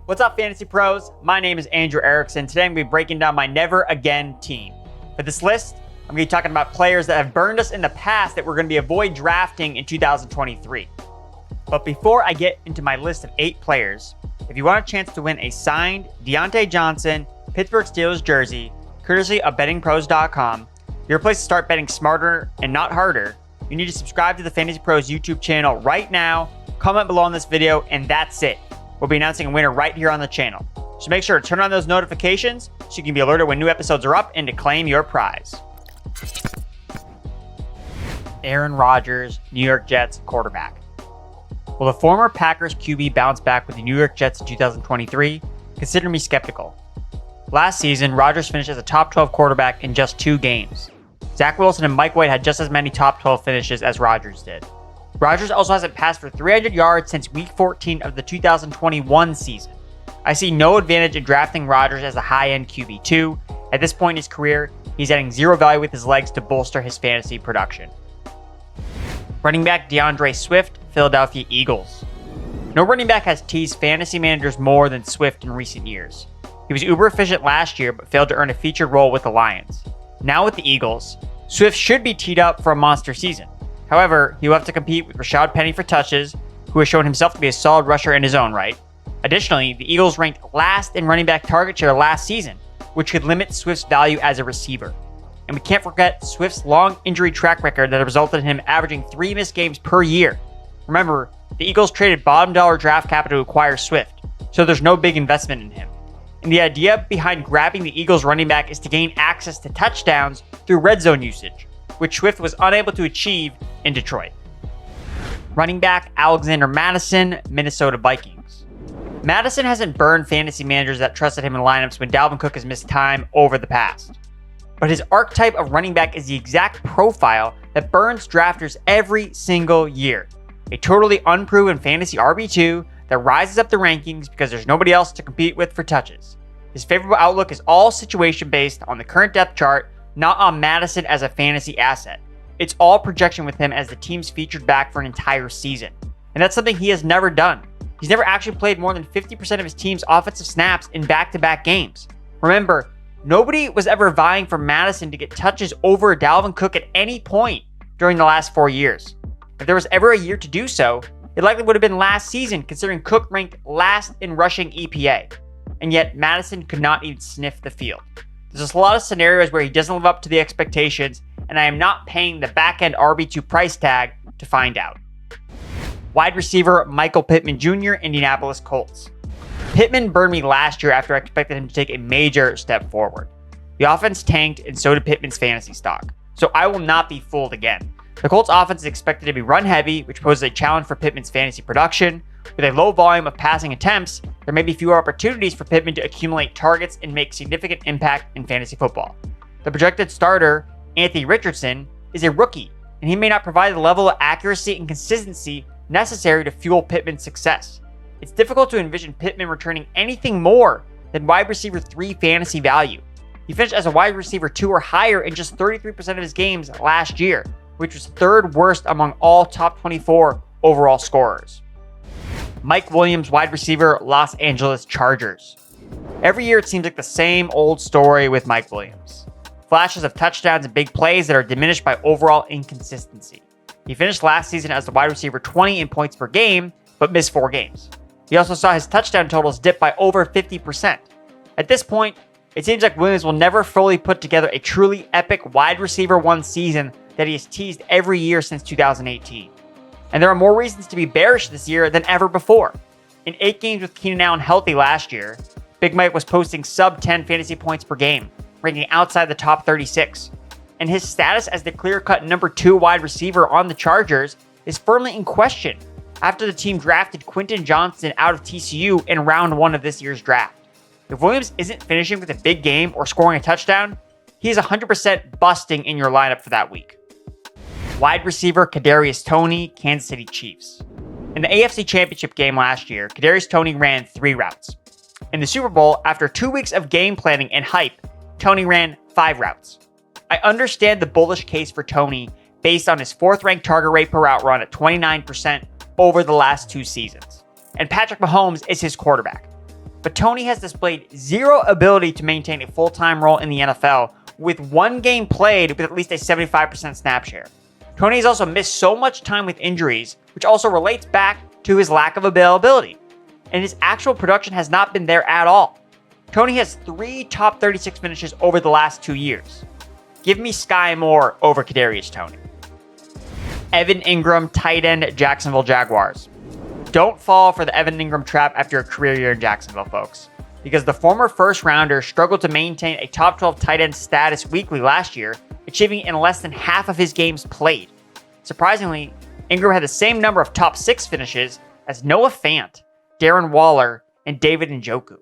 What's up, Fantasy Pros? My name is Andrew Erickson. Today I'm going to be breaking down my never again team. For this list, I'm going to be talking about players that have burned us in the past that we're going to be avoid drafting in 2023. But before I get into my list of 8 players, if you want a chance to win a signed Deontay Johnson Pittsburgh Steelers jersey, courtesy of bettingpros.com, your place to start betting smarter and not harder, you need to subscribe to the Fantasy Pros YouTube channel right now, comment below on this video, and that's it. We'll be announcing a winner right here on the channel. So make sure to turn on those notifications so you can be alerted when new episodes are up and to claim your prize. Aaron Rodgers, New York Jets quarterback. Will the former Packers QB bounce back with the New York Jets in 2023? Consider me skeptical. Last season, Rodgers finished as a top 12 quarterback in just 2 games. Zach Wilson and Mike White had just as many top 12 finishes as Rodgers did. Rodgers also hasn't passed for 300 yards since week 14 of the 2021 season. I see no advantage in drafting Rodgers as a high-end QB2. At this point in his career, he's adding zero value with his legs to bolster his fantasy production. Running back DeAndre Swift, Philadelphia Eagles. No running back has teased fantasy managers more than Swift in recent years. He was uber efficient last year but failed to earn a featured role with the Lions. Now with the Eagles, Swift should be teed up for a monster season. However, he will have to compete with Rashad Penny for touches, who has shown himself to be a solid rusher in his own right. Additionally, the Eagles ranked last in running back target share last season, which could limit Swift's value as a receiver. And we can't forget Swift's long injury track record that resulted in him averaging 3 missed games per year. Remember, the Eagles traded bottom dollar draft capital to acquire Swift, so there's no big investment in him. And the idea behind grabbing the Eagles running back is to gain access to touchdowns through red zone usage, which Swift was unable to achieve in Detroit. Running back Alexander Mattison, Minnesota Vikings. Mattison hasn't burned fantasy managers that trusted him in lineups when Dalvin Cook has missed time over the past. But his archetype of running back is the exact profile that burns drafters every single year. A totally unproven fantasy RB2 that rises up the rankings because there's nobody else to compete with for touches. His favorable outlook is all situation based on the current depth chart, not on Mattison as a fantasy asset. It's all projection with him as the team's featured back for an entire season. And that's something he has never done. He's never actually played more than 50% of his team's offensive snaps in back-to-back games. Remember, nobody was ever vying for Mattison to get touches over Dalvin Cook at any point during the last 4 years. If there was ever a year to do so, it likely would have been last season, considering Cook ranked last in rushing EPA. And yet, Mattison could not even sniff the field. There's just a lot of scenarios where he doesn't live up to the expectations, and I am not paying the back-end RB2 price tag to find out. Wide receiver Michael Pittman Jr., Indianapolis Colts. Pittman burned me last year after I expected him to take a major step forward. The offense tanked, and so did Pittman's fantasy stock. So I will not be fooled again. The Colts offense is expected to be run-heavy, which poses a challenge for Pittman's fantasy production. With a low volume of passing attempts, there may be fewer opportunities for Pittman to accumulate targets and make significant impact in fantasy football. The projected starter, Anthony Richardson, is a rookie, and he may not provide the level of accuracy and consistency necessary to fuel Pittman's success. It's difficult to envision Pittman returning anything more than wide receiver 3 fantasy value. He finished as a wide receiver 2 or higher in just 33% of his games last year, which was 3rd worst among all top 24 overall scorers. Mike Williams, wide receiver, Los Angeles Chargers. Every year it seems like the same old story with Mike Williams. Flashes of touchdowns and big plays that are diminished by overall inconsistency. He finished last season as the wide receiver 20 in points per game, but missed 4 games. He also saw his touchdown totals dip by over 50%. At this point, it seems like Williams will never fully put together a truly epic wide receiver 1 season that he has teased every year since 2018. And there are more reasons to be bearish this year than ever before. In 8 games with Keenan Allen healthy last year, Big Mike was posting sub-10 fantasy points per game, ranking outside the top 36. And his status as the clear-cut number 2 wide receiver on the Chargers is firmly in question after the team drafted Quentin Johnston out of TCU in round 1 of this year's draft. If Williams isn't finishing with a big game or scoring a touchdown, he is 100% busting in your lineup for that week. Wide receiver Kadarius Toney, Kansas City Chiefs. In the AFC Championship game last year, Kadarius Toney ran 3 routes. In the Super Bowl, after 2 weeks of game planning and hype, Toney ran 5 routes. I understand the bullish case for Toney based on his 4th-ranked target rate per route run at 29% over the last 2 seasons. And Patrick Mahomes is his quarterback. but Toney has displayed zero ability to maintain a full-time role in the NFL with one game played with at least a 75% snap share. Toney has also missed so much time with injuries, which also relates back to his lack of availability. And his actual production has not been there at all. Toney has 3 top 36 finishes over the last 2 years. Give me Sky Moore over Kadarius Toney. Evan Engram, tight end, Jacksonville Jaguars. Don't fall for the Evan Engram trap after a career year in Jacksonville, folks, because the former first rounder struggled to maintain a top 12 tight end status weekly last year, achieving in less than half of his games played. Surprisingly, Engram had the same number of top 6 finishes as Noah Fant, Darren Waller, and David Njoku.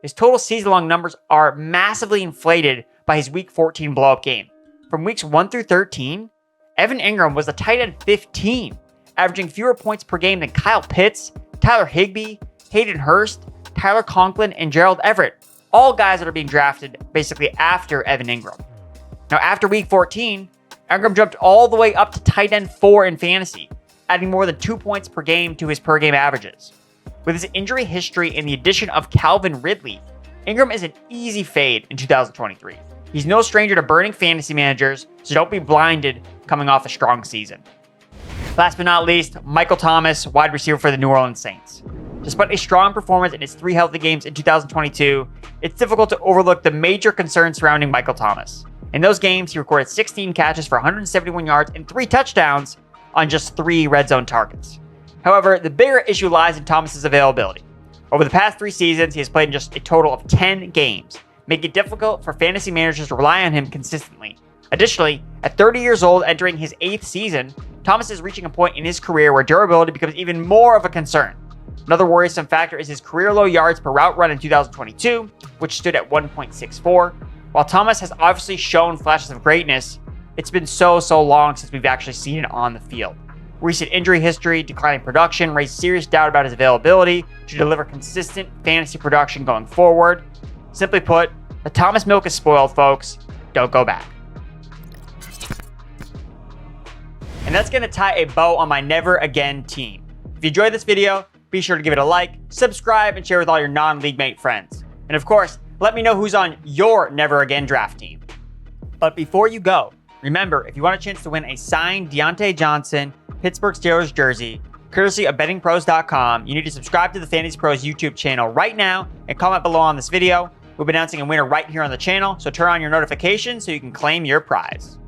His total season-long numbers are massively inflated by his Week 14 blow-up game. From Weeks 1 through 13, Evan Engram was the tight end 15, averaging fewer points per game than Kyle Pitts, Tyler Higbee, Hayden Hurst, Tyler Conklin, and Gerald Everett, all guys that are being drafted basically after Evan Engram. Now, after Week 14, Engram jumped all the way up to tight end 4 in fantasy, adding more than 2 points per game to his per-game averages. With his injury history and the addition of Calvin Ridley, Engram is an easy fade in 2023. He's no stranger to burning fantasy managers, so don't be blinded coming off a strong season. Last but not least, Michael Thomas, wide receiver for the New Orleans Saints. Despite a strong performance in his 3 healthy games in 2022, it's difficult to overlook the major concerns surrounding Michael Thomas. In those games, he recorded 16 catches for 171 yards and 3 touchdowns on just 3 red zone targets. However, the bigger issue lies in Thomas's availability. Over the past 3 seasons, he has played in just a total of 10 games, making it difficult for fantasy managers to rely on him consistently. Additionally, at 30 years old, entering his 8th season, Thomas is reaching a point in his career where durability becomes even more of a concern. Another worrisome factor is his career low yards per route run in 2022, which stood at 1.64. While Thomas has obviously shown flashes of greatness, it's been so long since we've actually seen it on the field. Recent injury history, declining production raised serious doubt about his availability to deliver consistent fantasy production going forward. Simply put, the Thomas milk is spoiled, folks. Don't go back. And that's going to tie a bow on my Never Again team. If you enjoyed this video, be sure to give it a like, subscribe, and share with all your non-league mate friends. And of course, let me know who's on your Never Again draft team. But before you go, remember, if you want a chance to win a signed Deontay Johnson Pittsburgh Steelers jersey, courtesy of bettingpros.com, you need to subscribe to the FantasyPros YouTube channel right now and comment below on this video. We'll be announcing a winner right here on the channel, so turn on your notifications so you can claim your prize.